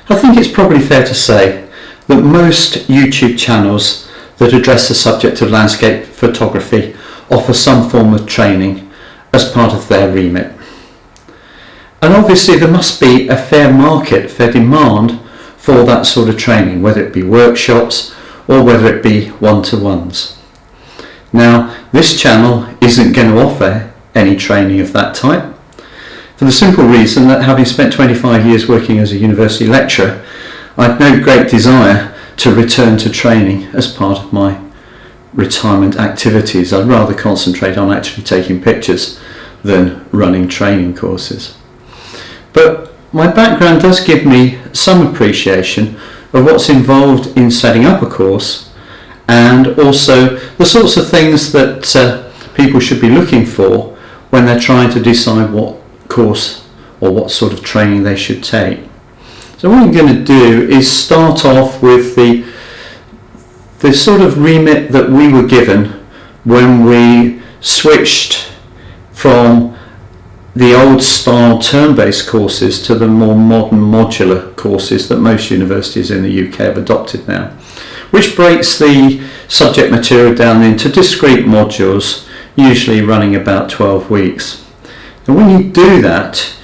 I think it's probably fair to say that most YouTube channels that address the subject of landscape photography offer some form of training as part of their remit. And obviously there must be a fair market, fair demand for that sort of training, whether it be workshops or whether it be one-to-ones. Now, this channel isn't going to offer any training of that type, for the simple reason that having spent 25 years working as a university lecturer, I've no great desire to return to training as part of my retirement activities. I'd rather concentrate on actually taking pictures than running training courses. But my background does give me some appreciation of what's involved in setting up a course, and also the sorts of things that people should be looking for when they're trying to decide what course or what sort of training they should take. So what I'm going to do is start off with the sort of remit that we were given when we switched from the old style term-based courses to the more modern modular courses that most universities in the UK have adopted now, which breaks the subject material down into discrete modules, usually running about 12 weeks. And when you do that,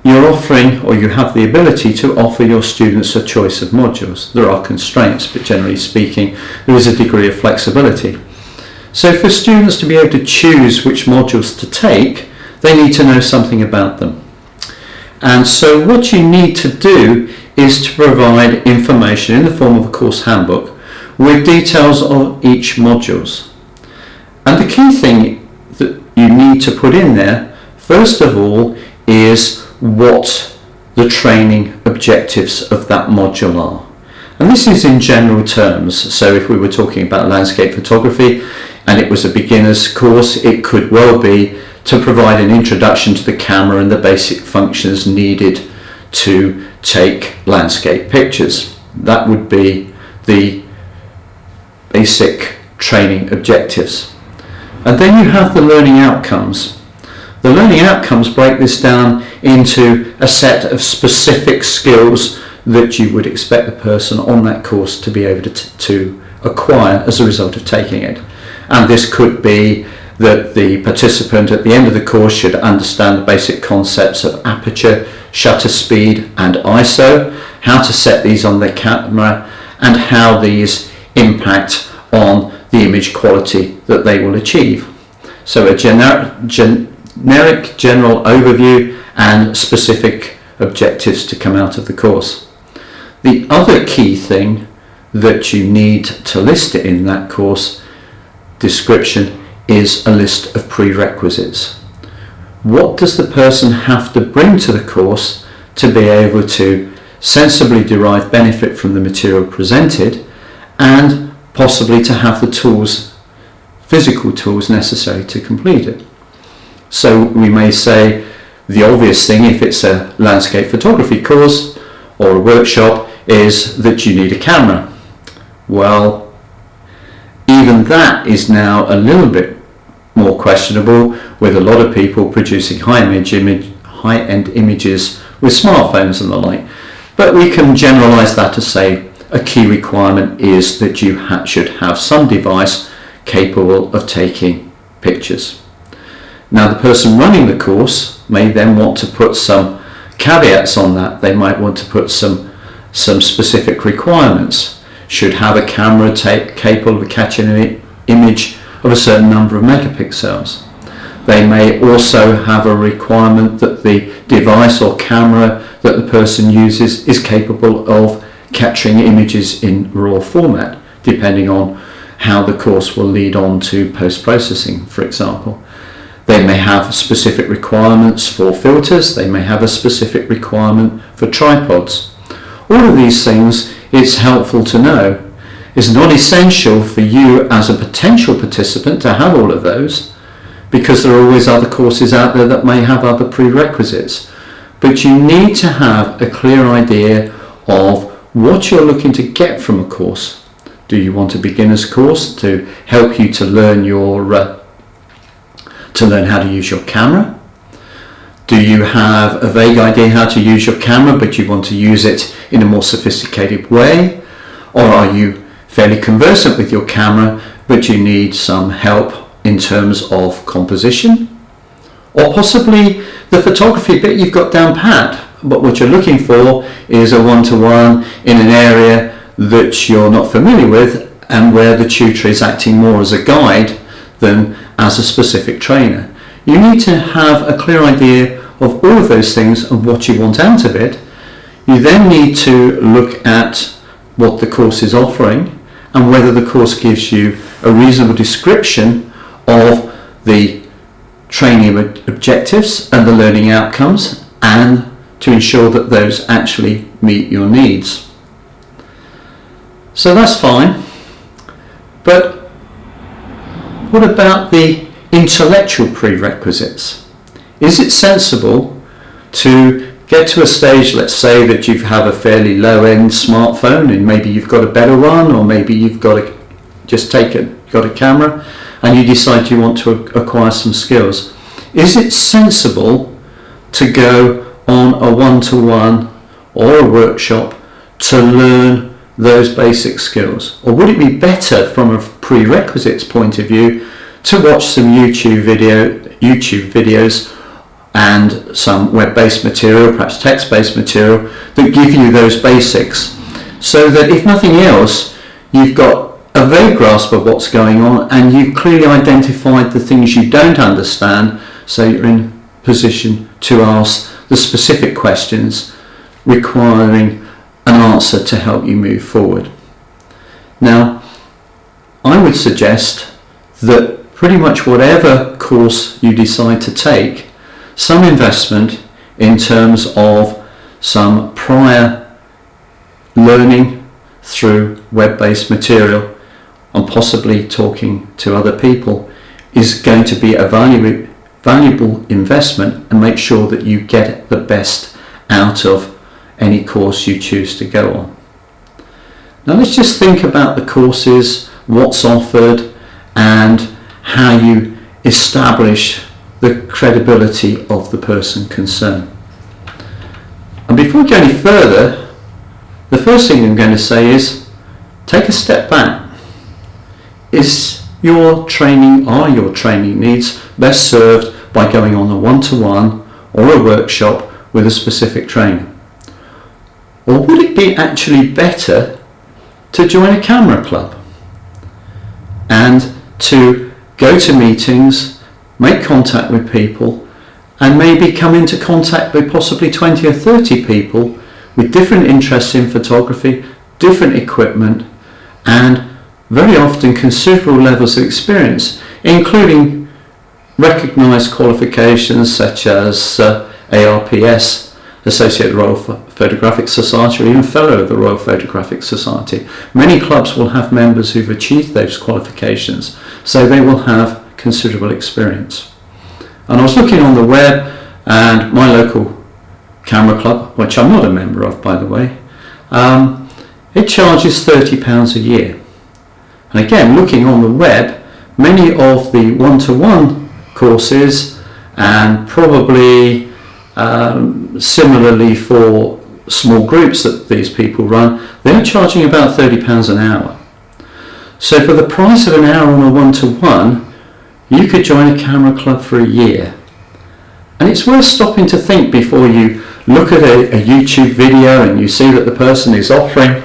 you're offering, or you have the ability to offer your students a choice of modules. There are constraints, but generally speaking, there is a degree of flexibility. So for students to be able to choose which modules to take, they need to know something about them. And so what you need to do is to provide information in the form of a course handbook with details of each modules. And the key thing that you need to put in there, first of all, is what the training objectives of that module are. And this is in general terms. So if we were talking about landscape photography and it was a beginner's course, it could well be to provide an introduction to the camera and the basic functions needed to take landscape pictures. That would be the basic training objectives. And then you have the learning outcomes. The learning outcomes break this down into a set of specific skills that you would expect the person on that course to be able to acquire as a result of taking it. And this could be that the participant at the end of the course should understand the basic concepts of aperture, shutter speed and ISO, how to set these on their camera, and how these impact on the image quality that they will achieve. So a generic general overview and specific objectives to come out of the course. The other key thing that you need to list in that course description is a list of prerequisites. What does the person have to bring to the course to be able to sensibly derive benefit from the material presented, and possibly to have the tools, physical tools necessary to complete it? So we may say the obvious thing, if it's a landscape photography course or a workshop, is that you need a camera. Well, even that is now a little bit more questionable, with a lot of people producing high-end images with smartphones and the like. But we can generalize that to say a key requirement is that you should have some device capable of taking pictures. Now, the person running the course may then want to put some caveats on that. They might want to put some specific requirements. Should have a camera capable of catching an image of a certain number of megapixels. They may also have a requirement that the device or camera that the person uses is capable of capturing images in RAW format, depending on how the course will lead on to post-processing, for example. They may have specific requirements for filters. They may have a specific requirement for tripods. All of these things, it's helpful to know. It's not essential for you as a potential participant to have all of those, because there are always other courses out there that may have other prerequisites. But you need to have a clear idea of what you're looking to get from a course. Do you want a beginner's course to help you to learn how to use your camera? Do you have a vague idea how to use your camera, but you want to use it in a more sophisticated way? Or are you fairly conversant with your camera, but you need some help in terms of composition? Or possibly the photography bit you've got down pat, but what you're looking for is a one-to-one in an area that you're not familiar with, and where the tutor is acting more as a guide than as a specific trainer. You need to have a clear idea of all of those things and what you want out of it. You then need to look at what the course is offering and whether the course gives you a reasonable description of the training objectives and the learning outcomes, and to ensure that those actually meet your needs. So that's fine, but what about the intellectual prerequisites? Is it sensible to get to a stage, let's say that you have a fairly low-end smartphone and maybe you've got a better one, or maybe you've got a camera and you decide you want to acquire some skills. Is it sensible to go on a one-to-one or a workshop to learn those basic skills? Or would it be better from a prerequisites point of view to watch some YouTube videos and some web-based material, perhaps text-based material, that give you those basics, so that if nothing else, you've got a vague grasp of what's going on and you've clearly identified the things you don't understand, so you're in position to ask the specific questions requiring an answer to help you move forward. Now, I would suggest that pretty much whatever course you decide to take, some investment in terms of some prior learning through web-based material and possibly talking to other people is going to be a valuable investment, and make sure that you get the best out of any course you choose to go on. Now let's just think about the courses, what's offered, and how you establish the credibility of the person concerned. And before we go any further, the first thing I'm going to say is take a step back. Are your training needs best served by going on a one-to-one or a workshop with a specific trainer? Or would it be actually better to join a camera club and to go to meetings, make contact with people, and maybe come into contact with possibly 20 or 30 people with different interests in photography, different equipment, and very often considerable levels of experience, including recognised qualifications such as ARPS, Associated Royal Photographic Society, or even Fellow of the Royal Photographic Society. Many clubs will have members who've achieved those qualifications, so they will have considerable experience. And I was looking on the web, and my local camera club, which I'm not a member of by the way, it charges £30 a year. And again, looking on the web, many of the one-to-one courses, and probably similarly for small groups that these people run, they're charging about £30 an hour. So for the price of an hour on a one-to-one, you could join a camera club for a year. And it's worth stopping to think before you look at a YouTube video and you see that the person is offering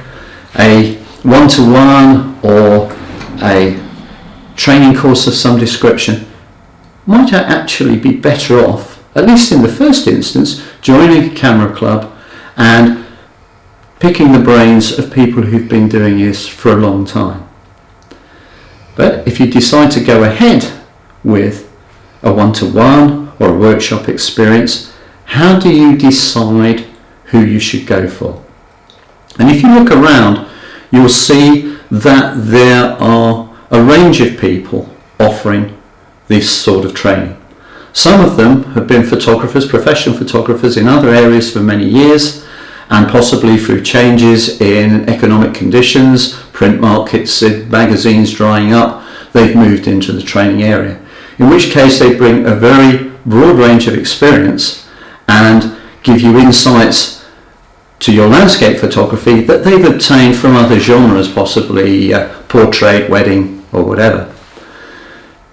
a one-to-one or a training course of some description. Might I actually be better off, at least in the first instance, joining a camera club and picking the brains of people who've been doing this for a long time? But if you decide to go ahead with a one-to-one or a workshop experience, how do you decide who you should go for? And if you look around, you'll see that there are a range of people offering this sort of training. Some of them have been photographers, professional photographers in other areas for many years, and possibly through changes in economic conditions, print markets, magazines drying up, they've moved into the training area. In which case they bring a very broad range of experience, and give you insights to your landscape photography that they've obtained from other genres, possibly portrait, wedding, or whatever.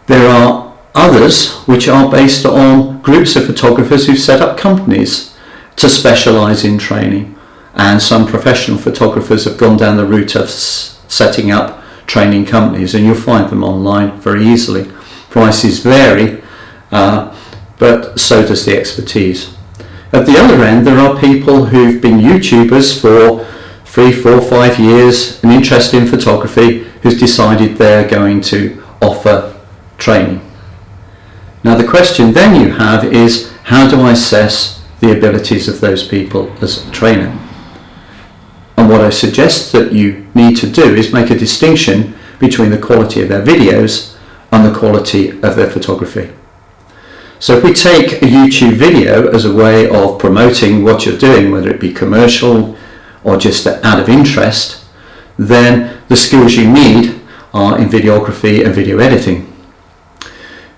There are others which are based on groups of photographers who've set up companies to specialise in training, and some professional photographers have gone down the route of setting up training companies, and you'll find them online very easily. Prices vary, but so does the expertise. At the other end, there are people who've been YouTubers for 3, 4, 5 years, an interest in photography, who's decided they're going to offer training. Now the question then you have is, how do I assess the abilities of those people as a trainer? And what I suggest that you need to do is make a distinction between the quality of their videos and the quality of their photography. So if we take a YouTube video as a way of promoting what you're doing, whether it be commercial or just out of interest, then the skills you need are in videography and video editing.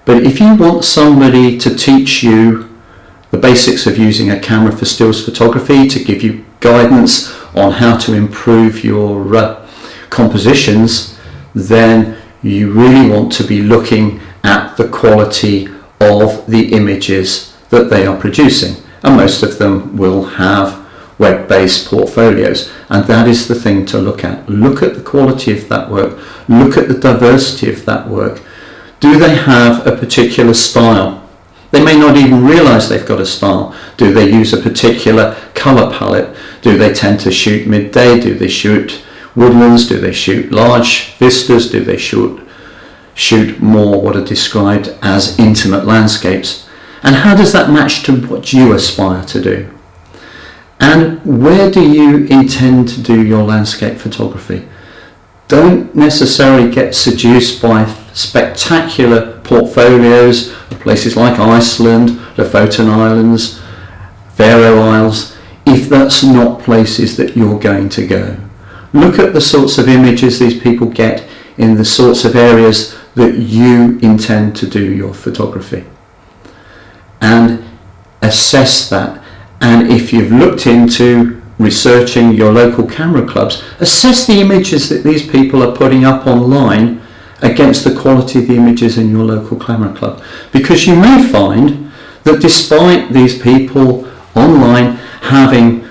But if you want somebody to teach you the basics of using a camera for stills photography, to give you guidance on how to improve your compositions, then you really want to be looking at the quality of the images that they are producing, and most of them will have web-based portfolios, and that is the thing to look at. Look at the quality of that work, look at the diversity of that work. Do they have a particular style? They may not even realize they've got a style. Do they use a particular color palette? Do they tend to shoot midday? Do they shoot woodlands? Do they shoot large vistas? Do they shoot more what are described as intimate landscapes? And how does that match to what you aspire to do? And where do you intend to do your landscape photography? Don't necessarily get seduced by spectacular portfolios of places like Iceland, Lofoten Islands, Faroe Isles, if that's not places that you're going to go. Look at the sorts of images these people get in the sorts of areas that you intend to do your photography, and assess that. And if you've looked into researching your local camera clubs, assess the images that these people are putting up online against the quality of the images in your local camera club, because you may find that despite these people online having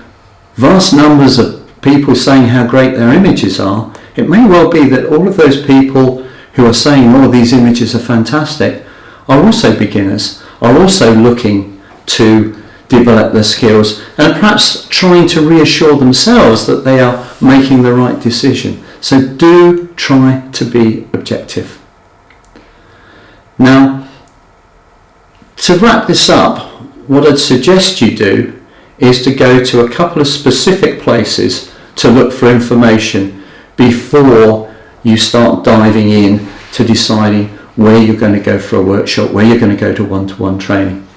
vast numbers of people saying how great their images are, it may well be that all of those people who are saying, oh, these images are fantastic, are also beginners, are also looking to develop their skills, and perhaps trying to reassure themselves that they are making the right decision. So do try to be objective. Now, to wrap this up, what I'd suggest you do is to go to a couple of specific places to look for information before you start diving in to deciding where you're going to go for a workshop, where you're going to go to one-to-one training.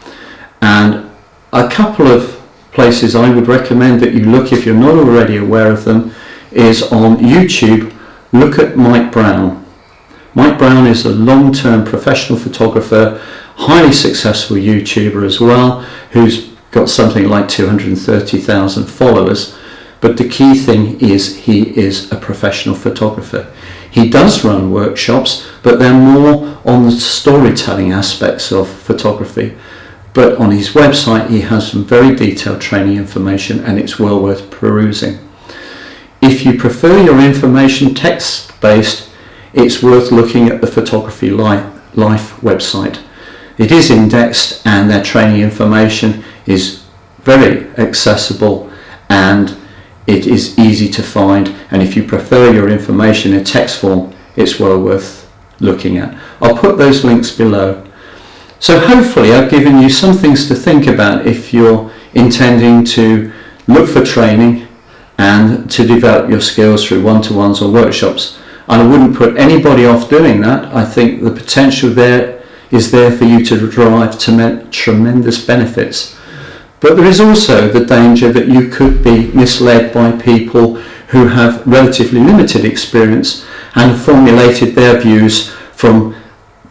And a couple of places I would recommend that you look, if you're not already aware of them, is on YouTube. Look at Mike Brown. Mike Brown is a long-term professional photographer, highly successful YouTuber as well, who's got something like 230,000 followers. But the key thing is he is a professional photographer. He does run workshops, but they're more on the storytelling aspects of photography. But on his website he has some very detailed training information, and it's well worth perusing. If you prefer your information text-based, it's worth looking at the Photography Life website. It is indexed, and their training information is very accessible, and it is easy to find. And if you prefer your information in text form, it's well worth looking at. I'll put those links below. So hopefully I've given you some things to think about if you're intending to look for training and to develop your skills through one-to-ones or workshops. And I wouldn't put anybody off doing that. I think the potential there is there for you to derive tremendous benefits. But there is also the danger that you could be misled by people who have relatively limited experience and formulated their views from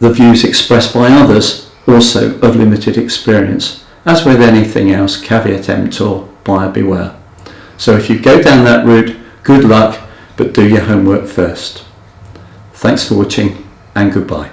the views expressed by others also of limited experience. As with anything else, caveat emptor, buyer beware. So if you go down that route, good luck, but do your homework first. Thanks for watching and goodbye.